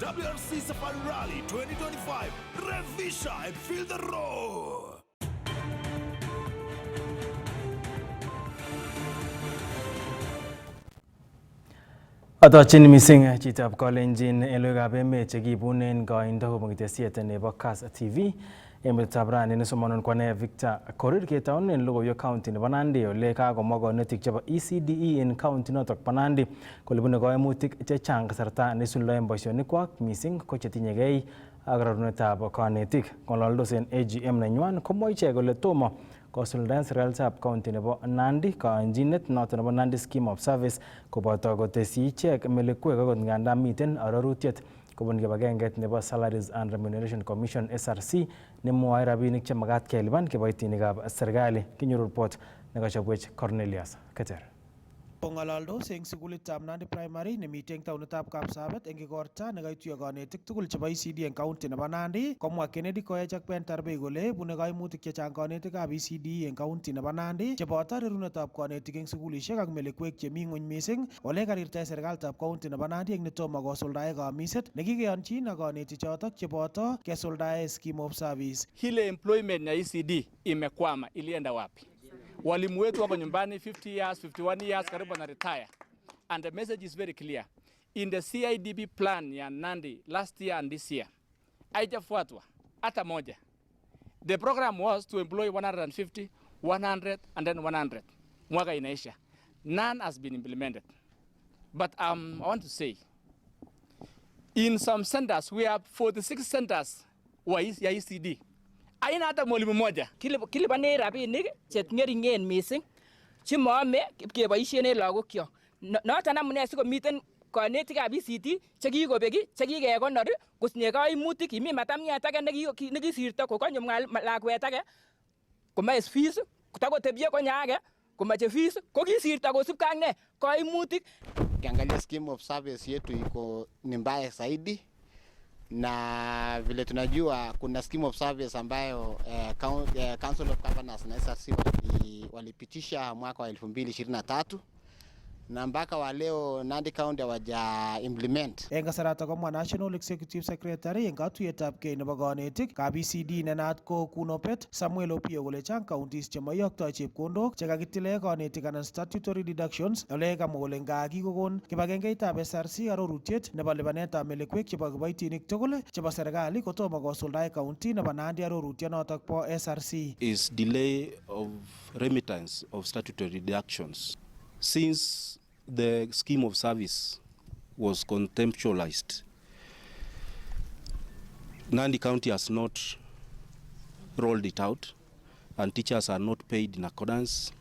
WRC Safari Rally 2025. Revisha and feel the roar. Atochin mising chitab Kalenjin en logoiwekab emet chekibunen koindo kobun ketesiet nebo Kass TV. Emetab rani nesomonun kwane Victor Korir ketaunen logoiwek county nebo Nandi ole kakomwa konetik chebo ECDE en county notok bo Nandi kole bune koimutik chechang kasarta nesuldaen boisionikwak mising ko chetinyegei ak rarunetab konetik. Ng'ololdos en AGM nenywan komwa ichek kole tomo kosuldaen serikalitab county nebo Nandi kaanjinet noton nebo Nandi Scheme of Service koboto kotesyi ichek melekwek akot nganda miten arorutiet kobun kibagengeit nebo Salaries and Remuneration Commission SRC nemwoe rabinik chemagat kelipan kiboitinikab serikali. Kinyoru report nekachobwech Cornelius Keter. Ng'ololdos eng sukulitab Nandi Primary nemiten taonitab Kapsabet eng igorta nekaituiyo konetik tugul chebo ECD eng county nebo Nandi, komwa Kennedy Koech ak Ben Tarbei kole bune kaimutik chechang konetikab ECD eng county nebo Nandi cheboto rerunetab konetik eng sukulishek ak melekwek chemi ng'ony mising ole karirtae serikalitab county nebo Nandi eng netomo kosuldae kamiset nekikeyonjin ak konetichotok cheboto kesuldae Scheme of Service. Hile employment ya ECD imekwama, ilienda wapi? Walimu wetu wako nyumbani 50 years, 51 years, karibu na retire. And the message is very clear. In the CIDB plan ya Nandi last year and this year, haijafuatwa hata moja. The program was to employ 150, 100 and then 100. Mwaka inaisha. None has been implemented. But I want to say, in some centers, we have 46 centers ya ECD. Aina hata mwalimu mmoja. Kilipane rabinik chengeringen mising chemome keboisien en lagokyok. Noton amune sikomiten konetikab ECD chekikobeki chekikekonor kosinye kaimutik kimi matamiat age nekisirto kokonye lakwet age komoe fees kotokotebie konye age komoche fees kokisirto kosibkei ak ne kaimutik. Ukiangalia scheme of service yetu iko ni mbaya zaidi, na vile tunajua kuna scheme of service ambayo Council of Governors na SRC walipitisha mwaka wa 2023 na mpaka wa leo Nandi County hawaja implement. Eng kasarata komwa National Executive Secretary eng katuiyetabkei nebo konetik kab ECD nenat ko Kunopet Samuel Opio kole chang counties chemoiyoktoi chepkondok chekakitile konetik anan statutory deductions ole kamwa kole kikokon kibagengeitab SRC arorutiet nebo lipanetab melekwek chebo kiboitinik tugul chebo serikali kotomo kosuldae county nebo Nandi arorutionotok bo SRC. Is delay of remittance of statutory deductions. Since the scheme of service was contemptualized, Nandi County has not rolled it out and teachers are not paid in accordance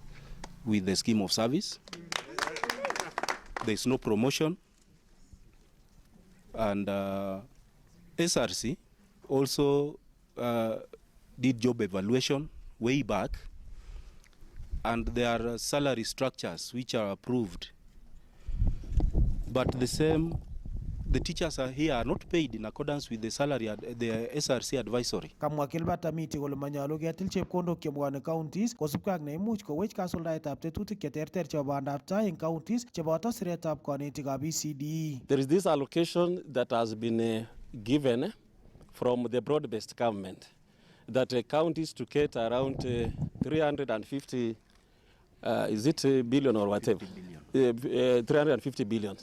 with the scheme of service. There is no promotion, and SRC also did job evaluation way back, and there are salary structures which are approved, but the teachers are here are not paid in accordance with the salary the SRC advisory. Kamwa Gilbert Amiti kole manyolu ketil chepkondok chebwone counties kosubkei ak neimuch kowech kasuldaetab tetutik cheterter chebo bandab tai eng counties cheboto siretab konetikab ECD. There is this allocation that has been given from the broad-based government that counties to get around 350 is it billion or whatever? 350 billion.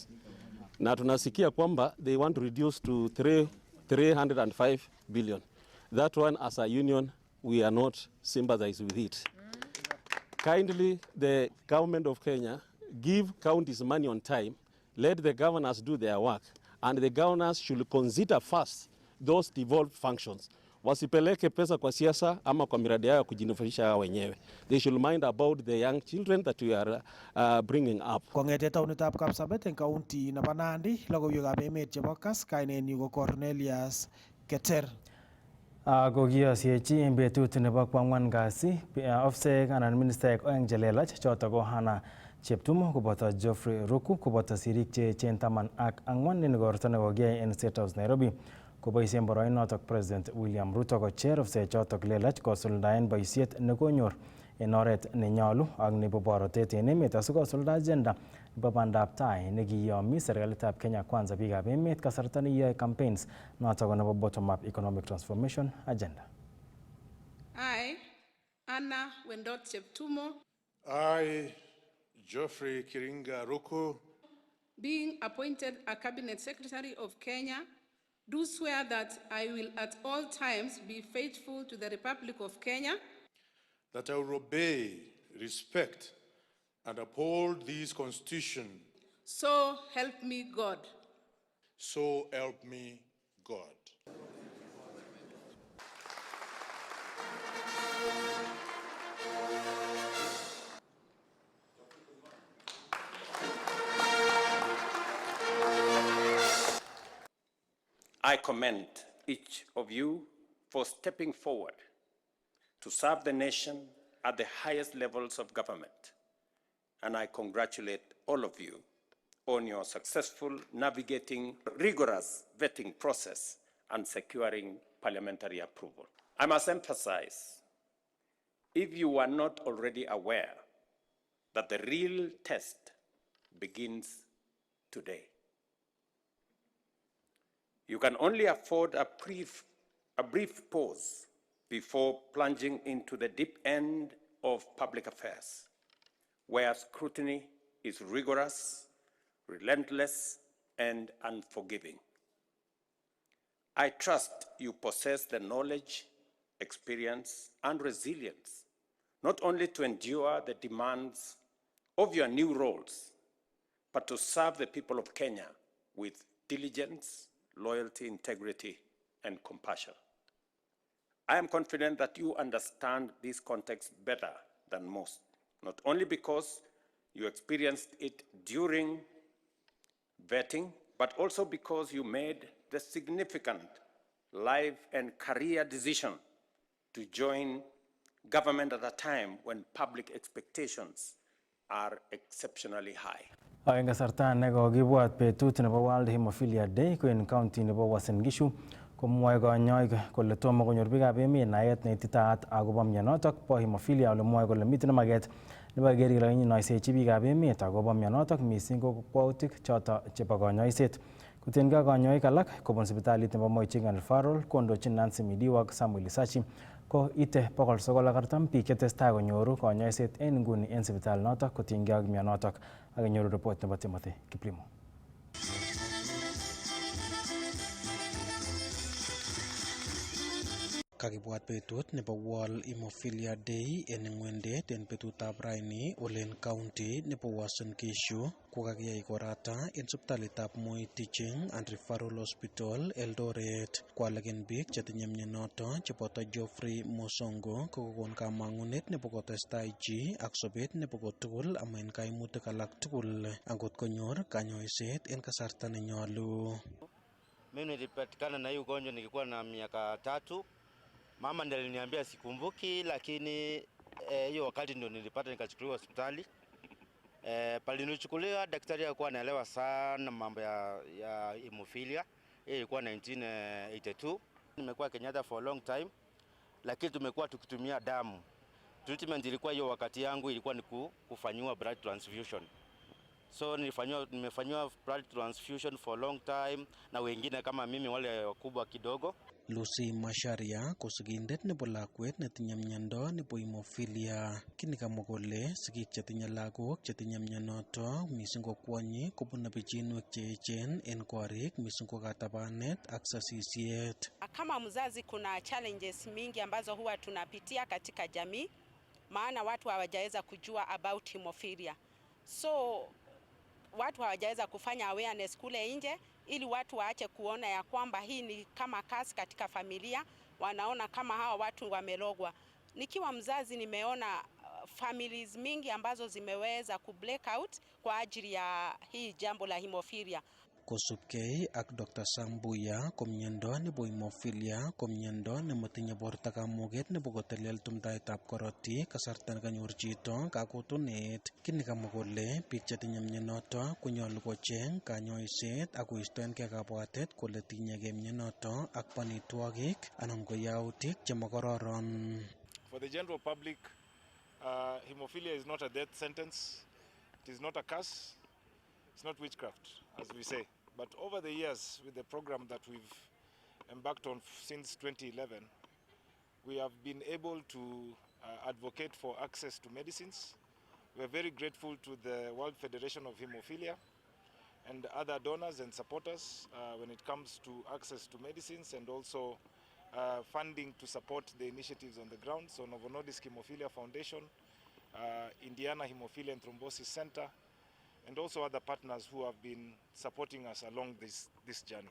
Na tunasikia kwamba they want to reduce to 305 billion. That one, as a union, we are not sympathized with it. Kindly, the government of Kenya give counties money on time, let the governors do their work, and the governors should consider first those devolved functions. Wasipeleke pesa kwa siasa ama kwa miradi yao kujinufaisha wenyewe. They should mind about the young children that we are bringing up. Kongete taonitab Kapsabet eng county nebo Nandi, logoiwekab emet chebo Kass, kainenyu ko Cornelius Keter. Kokiyosiechi en betut nebo kwang'wan kasi ofisek anan ministaek oeng chelelach choto ko Hannah Cheptum koboto Geoffrey Ruku koboto sirik cheechen 14 en igorto nekokiyai en State House Nairobi. Koboisien boroinotok President William Ruto kocher ofisek lelach kosuldaen boisiet nekonyor en oret nenyolu ak nebo borotet en emet asikosulda agenda nebo bandab tai nekiyomi serikalitab Kenya Kwanza biikab emet kasarta neyoe campaigns notok ko nebo bottom up economic transformation agenda. I, Anna Wendot Cheptumo, I, Geoffrey Kiringa Ruku, being appointed a Cabinet Secretary of Kenya, do swear that I will at all times be faithful to the Republic of Kenya, that I will obey, respect, and uphold this Constitution. so help me God. So help me God. I commend each of you for stepping forward to serve the nation at the highest levels of government, and I congratulate all of you on your successful navigating rigorous vetting process and securing parliamentary approval. I must emphasize, if you are not already aware, that the real test begins today. You can only afford a brief pause before plunging into the deep end of public affairs, where scrutiny is rigorous, relentless, and unforgiving. I trust you possess the knowledge, experience, and resilience, not only to endure the demands of your new roles, but to serve the people of Kenya with diligence, loyalty, integrity, and compassion. I am confident that you understand this context better than most, not only because you experienced it during vetting, but also because you made the significant life and career decision to join government at a time when public expectations are exceptionally high. En kasarta nekokibwat betut nebo World Hemophilia Day en county nebo Uasin Gishu komwoe konyoik kole tomo konyor biikab emet naet neititaat akobo mionotok bo hemophilia ole mwoe kole miten maket nebo keker kele kinyoisechi biikab emet akobo mionotok missing ko kwautik choto chebo konyoiset. Kotiengei konyoik alak kobun sipitalit nebo Moi Teaching and Referral kondochin Nancy Midiwa ak Samuel Isachi ko ite 940 biik chetestai konyoru konyoiset en nguni en sipitalit notok kotiengei ak mionotok ak kenyoru report nebo Timothy Kiplimo. Kakibwat betut nebo World Hemophilia Day en ng'wendet en betutab raini olen county nebo Uasin Gishu kokakiyai korata en sipitalitab Moi Teaching and Referral Hospital Eldoret. Kwalak en biik chetinye mionoto cheboto Geoffrey Mosongo kokon kamang'unet nebo kotestai chi ak sobet nebo kotugul ama en kaimutik alak tugul angot konyor kanyoiset en kasarta nenyolu. Mimi nilipatikana na hii ugonjwa nilikuwa na miaka 3. Mama ndiye aliniambia sikumbuki, lakini hiyo wakati ndio nilipata nikachukuliwa hospitali. Palinichukuliwa daktari alikuwa anaelewa sana mambo ya hemophilia. Hii ilikuwa 1982. Nimekuwa Kenyatta for a long time, lakini tumekuwa tukitumia damu. Treatment ilikuwa hiyo wakati yangu ilikuwa ni kufanywa blood transfusion. So nimefanywa blood transfusion for a long time na wengine kama mimi wale wakubwa kidogo. Lucy Masharia ko sigindet nebo lakwet netinye miondo nebo hemophilia. Kini kamwa kole sigik chetinye lagok chetinye mionoto missing ko kwonyi kobune pichinwek cheechen en korik missing ko katabanet ak sasisiet. Kama mzazi kuna challenges mingi ambazo huwa tunapitia katika jamii, maana watu hawajaweza kujua about hemophilia. So watu hawajaweza kufanya awareness kule nje ili watu waache kuona ya kwamba hii ni kama kasi katika familia, wanaona kama hawa watu wamelogwa. Nikiwa mzazi nimeona families mingi ambazo zimeweza ku black out kwa ajili ya hii jambo la hemophilia. Kosubkei ak Dr. Sambuya ko miondo nebo hemophilia ko miondo nemotinye borto kamuget nebo kotelel tumdaetab korotik kasarta nekanyor chito kakutunet. Kini kamwa kole biik chetinye mionoto konyolu kocheng kanyoiset ak koistoengei kabwatet kole tinyegei mionoto ak banitwogik anan ko yautik chemokororon. For the general public, hemophilia is not a death sentence. It is not a curse. It's not witchcraft, as we say. But over the years, with the program that we've embarked on since 2011, we have been able to advocate for access to medicines. We're very grateful to the World Federation of Hemophilia and other donors and supporters when it comes to access to medicines and also funding to support the initiatives on the ground. So Novo Nordisk Hemophilia Foundation, Indiana Hemophilia and Thrombosis Center, and also other partners who have been supporting us along this journey.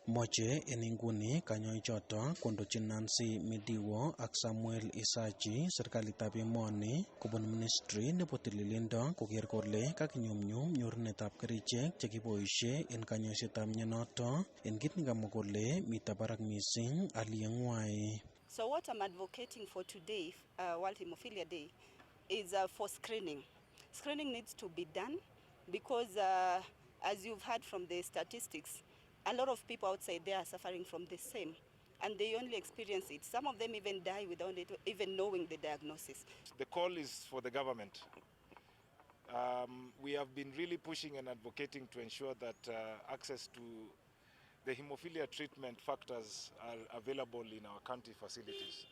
Moche en inguni kanyoik choto kondochin Nancy Midiwo ak Samuel Isachi serikalitab emoni kobun ministry nebo tililindo koker kole kakinyumnyum nyorunetab kerichek chekiboisie en kanyoisetab mionoto en kit nekamwa kole mito barak mising aliyeng'wai. So what I'm advocating for today, World Hemophilia Day, is for screening. Screening needs to be done because as you've heard from the statistics, a lot of people outside there are suffering from the same, and they only experience it. Some of them even die without even knowing the diagnosis. The call is for the government. We have been really pushing and advocating to ensure that access to the hemophilia treatment factors are available in our country facilities.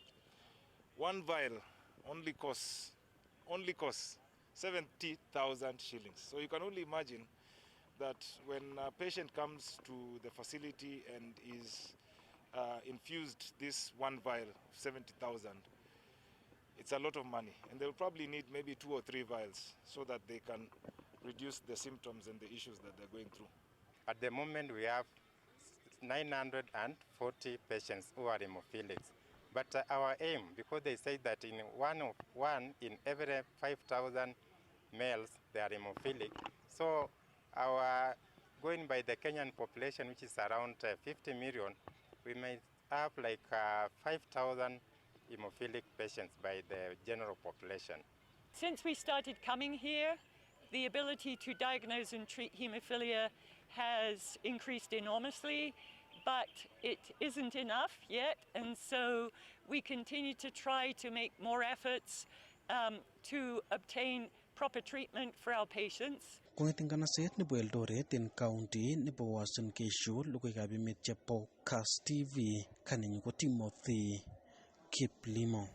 One vial only costs 70,000 shillings. So you can only imagine that when a patient comes to the facility and is infused this one vial of 70,000, it's a lot of money. And they'll probably need maybe 2 or 3 vials so that they can reduce the symptoms and the issues that they're going through. At the moment, we have 940 patients who are hemophilics. But our aim, because they say that in one in every 5,000 males, they are hemophilic. So our, going by the Kenyan population, which is around 50 million, we may have like 5,000 hemophilic patients by the general population. Since we started coming here, the ability to diagnose and treat hemophilia has increased enormously, but it isn't enough yet, and so we continue to try to make more efforts to obtain proper treatment for our patients. Kong'eting kanaset nebo Eldoret en county nebo Uasin Gishu, logoiwekab emet chebo Kass TV, kanenyu ko Timothy Kiplimo.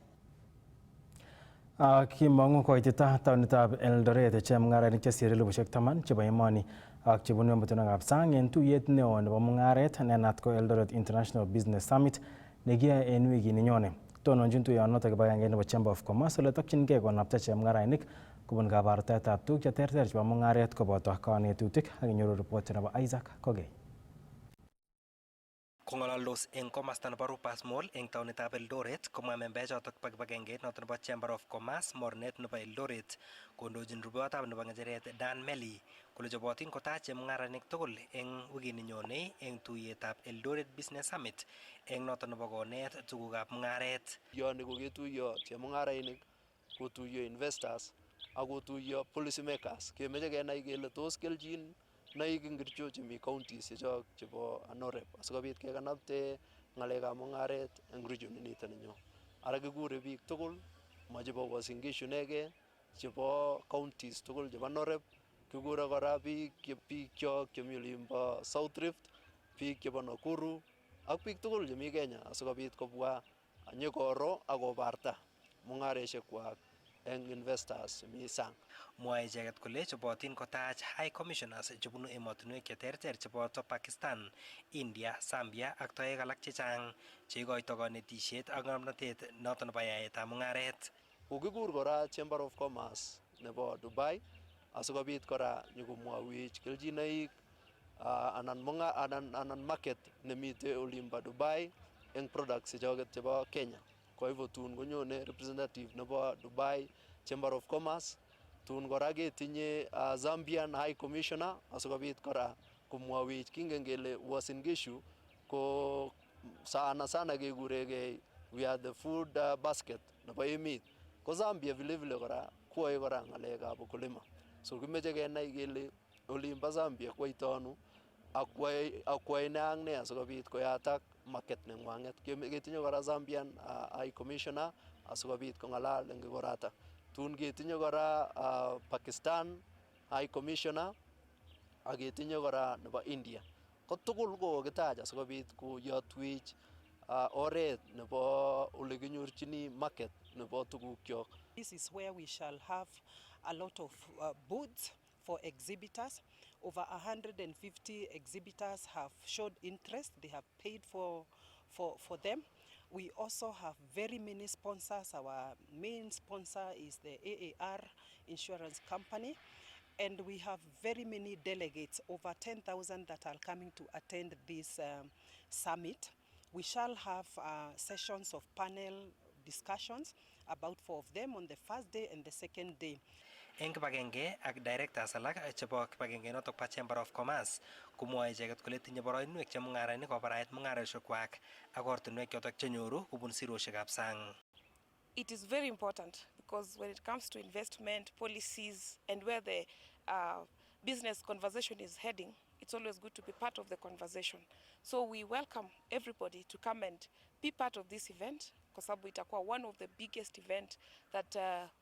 Kimong'u koitita taonitab Eldoret chemung'arainik chesire 10,000 chebo emoni ak chebunu emotinwekab sang en tuyet neo nebo mung'aret nenat ko Eldoret International Business Summit nekiyoe en wikini nyone. Tononchin tuyonoto kibagenge nebo Chamber of Commerce ole tokchingei konapta chemung'arainik kobun kabartaetab tuguk cheterter chebo mung'aret koboto kanetutik ak inyoru ripot nebo Isaac Kogei. Kong'alaldos eng komasta nebo Rupas Mall eng taonitab Eldoret komwa membechotok bo kibagengeit noto nebo Chamber of Commerce mornet nebo Eldoret kondochin rupeyotab nebo ng'echeret Dan Meli kole chobotin kotach chemung'arainik tugul eng wikini nyone eng tuiyetab Eldoret Business Summit eng noto nebo konet tugukab mung'aret. Yoni koketuiyo chemung'arainik, kotuiyo investors ak kotuiyo policy makers. Kemeche kenai kele tos keljin naik ingircho chemi counties chechok chebo Anorep asikobit kekanapte ng'alekab mung'aret eng region inito ninyo. Ara kikure biik tugul, ma chebo Uasin Gishu inegei, chebo counties tugul chebo Anorep, kikure kora biik chok chemi olimbo South Rift, biik chebo Nakuru ak biik tugul chemi Kenya asikobit kobwa nyikoro ak kobarta mung'areshekwak eng investors chemi sang. Mwae icheket kole chobotin kotach high commissioners chebunu emotinwek cheterter cheboto Pakistan, India, Zambia ak toek alak chechang cheikoito kanetisiet ak ng'omnotet noto nebo yaetab mung'aret. Kokikur kora Chamber of Commerce nebo Dubai asikobit kora nyikomwawech keljinoik anan market nemite olimbo Dubai eng products chechoket chebo Kenya. Kwa hivyo tun konyone representative nebo Dubai Chamber of Commerce, tun kora ketinye Zambian High Commissioner asikobit kora komwawech kingen kele Uasin Gishu ko sana kekuregei we are the food basket nebo emet. Ko Zambia vile kora koae kora ng'alekab ukulima. So kimeche kenai kele olimbo Zambia kwaito ano akwae ne ak ne asikobit koyatak market neng'wanget. Ketinye kora Zambian High Commissioner asikobit kong'alal eng ikorata. Tun ketinye kora Pakistan High Commissioner ak ketinye kora nebo India. Ko tugul ko kokitach asikobit koyotwech oret nebo ole kinyorchini market nebo tugukyok. This is where we shall have a lot of booths for exhibitors. Over 150 exhibitors have showed interest. They have paid for them. We also have very many sponsors. Our main sponsor is the AAR Insurance Company. And we have very many delegates, over 10,000 that are coming to attend this summit. We shall have sessions of panel discussions, about 4 of them on the first day and the second day. Eng kibagenge ak directors alak chebo kibagenge notok pa Chamber of Commerce kumwoe icheket kole tinye boroinwek che mung'arainik kobarait mung'arosiekwak ak ortinwek chotok chenyoru kubun sirosiekab sang. It is very important because when it comes to investment policies and where the business conversation is heading, it's always good to be part of the conversation. So we welcome everybody to come and be part of this event, kwa sababu itakuwa one of the biggest event that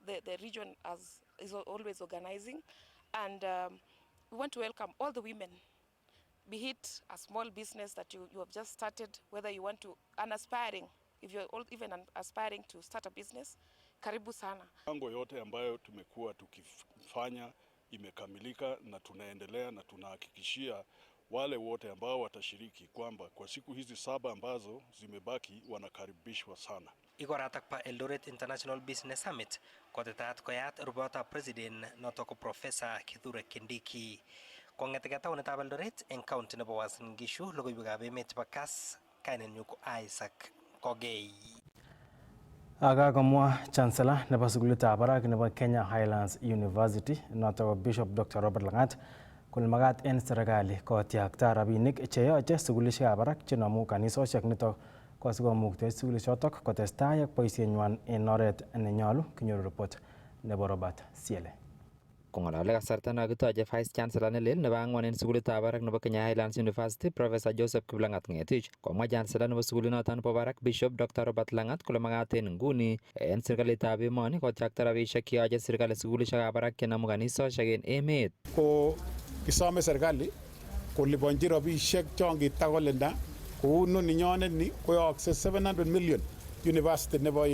the region is always organizing. And we want to welcome all the women, be it a small business that you have just started, whether you want to, if you're even aspiring to start a business, karibu sana. Mipango yote ambayo tumekuwa tukifanya imekamilika na tunaendelea na tunahakikishia wale wote ambao watashiriki kwamba kwa siku hizi 7 ambazo zimebaki wanakaribishwa sana. Ikoratak pa Eldoret International Business Summit kotetat koyat rubota president noto ko Professor Kithure Kindiki. Kong'eteke taunetab Eldoret eng county nebo Uasin Gishu logoiwekab emet chebo Kass kainenyu ko Isaac Kogei. Akakomwa Chancellor nebo sukulitab barak nebo Kenya Highlands University noto ko Bishop Dr. Robert Langat kole makat en serikali kotyakta rabinik cheyoche sukulishekab barak chenomu kanisosiek nitok ko sikomukte sukulishotok kotestai ak boisienywan en oret nenyolu. Kinyoru report nebo Robert Siele. Kong'alale kasarta nekitoche Vice Chancellor nelel nebo ang'wan en sukulitab barak nebo Kenya Highlands University Professor Joseph Kiplangat Ng'etich komwa Chancellor nebo sukulinoton bo barak Bishop Dr. Robert Langat kole makat en nguni en serikalitab emoni kotyakta rabisiek cheyoche serikali sukulishekab barak chenomu kanisosiek en emet. Ko kisome serikali koliponji rabisiek chon kitakolenda kou noni nyonet ni koyokse 700 million university nebo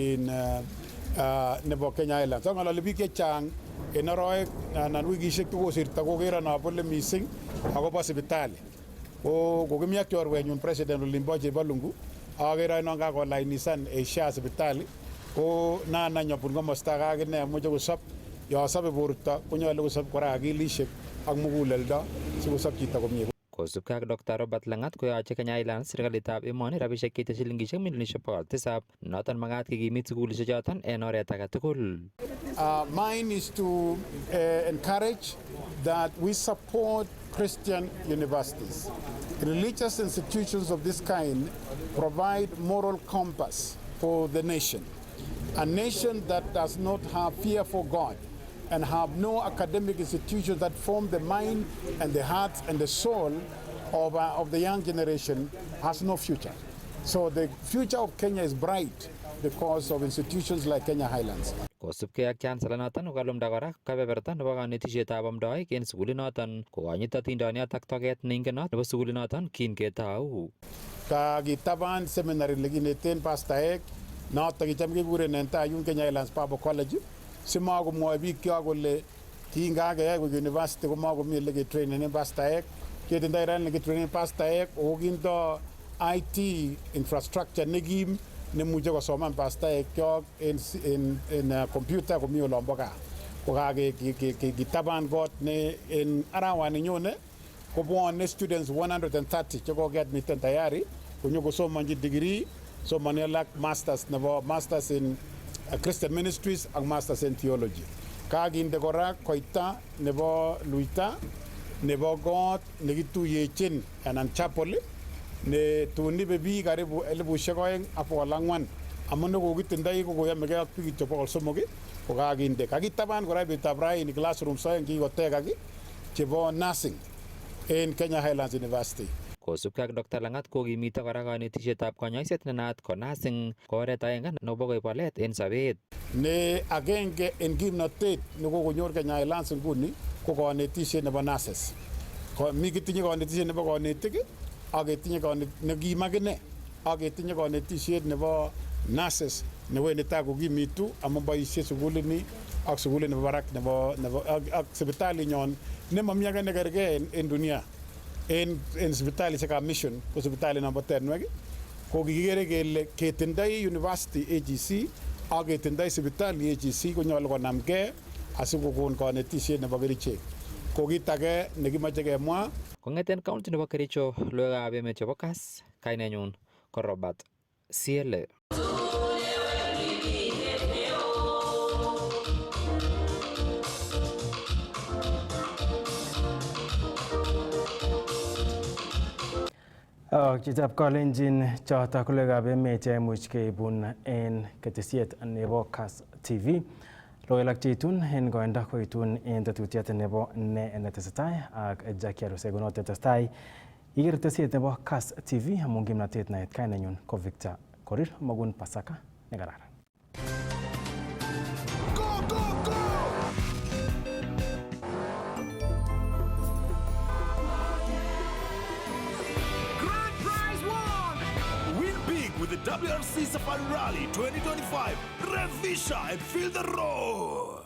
Kenya Highlands. Ng'ololi biik chechang en aroek anan wikisiek chekosirto kokero nobole missing akobo sipitali. Kokimi ak chorwenyun president olimbo Chebalungu akere non kakolainisan SHA sipitali ko nana nyobun komosta kakine amoche kosob yo sobe borto konyolu kosob kora akilisiek ak muguleldo sikosob chito komie. Kosubkei ak Dr. Robert Langat koyoche Kenya Highlands serikalitab emoni rabisiek cheite shilingishek milionishek 700 noton makat kikimit sukulishek choton en oret age tugul. Mine is to encourage that we support Christian universities. Religious institutions of this kind provide moral compass for the nation. A nation that does not have fear for God and have no academic institutions that form the mind and the heart and the soul of the young generation has no future. So the future of Kenya is bright because of institutions like Kenya Highlands. Kosubkei ak Chancellor noton kokalumda kora kebeberta nebo kanetisietab amdoik en sukulinoton kokonyit atindoniot ak toket neingenot nebo sukulinoton kin ketou. Kakitaban seminary nekineten pastaek noton kicham kekuren en tai yun Kenya Highlands Bible College simakomwoe bikyok kole kingakeyai ko university komakomi ole ketrainen pastaek. Ketindoi ran nekitrainen pastaek ako kindo IT infrastructure nekim nemuche kosoman pastaekyok en computer komi olombo gaa. Kokakitaban kot ne en arawani nyone kobwone students 130 chekokeadmiten tayari konyokosomonji degree somani alak masters in Christian Ministries ak Masters in Theology. Kakinde kora koita nebo luita nebo kot nekituyechin anan chapel ne tunibe biik karibu 2,400 amun nekokitindoi kokoyomegei ak biik 300 kokakinde. Kakitaban kora betutab raini classrooms oeng kikotekak chebo nursing en Kenya Highlands University. Kosubkei ak Dr. Langat kokimite kora kanetisietab konyoiset nenaat ko nursing ko oret aenge nebo koib walet en sobet. Ne agenge en kimnotet nekokonyor Kenya Highlands nguni ko kanetisiet nebo nurses. Mi kitinye konetishet nebo konetik ak ketinye nekim akine ak ketinye konetishet nebo nurses newendi tai kokimitu amun boisie sukulini ak sukulit nebo barak nebo ak sipitalinyon nemami age nekergei en dunia en sipitalishekab mission ko sipitali nebo Tenwek ko kikikere kele ketindoi university AGC ak ketindoi sipitali AGC konyolu konamgei asikokon konetishet nebo kerichek. Ko kit age nekimache kemwa kong'eten county nebo Kericho logoiwekab emet chebo Kass, kainenyun ko Robert Siele. Chitab Kalenjin choto logoiwekab emet cheimuch keibun en ketesiet nebo Kass TV. Logoiwek cheitun en koindo koitun en tetutiet nebo ne netesetai ak Jackie Arusego noto tesetai. Iker ketesiet nebo Kass TV amun kimnatet naet kainenyun ko Victor Korir magun Pasaka nekararan. With the WRC Safari Rally 2025, Revisha and feel the roar!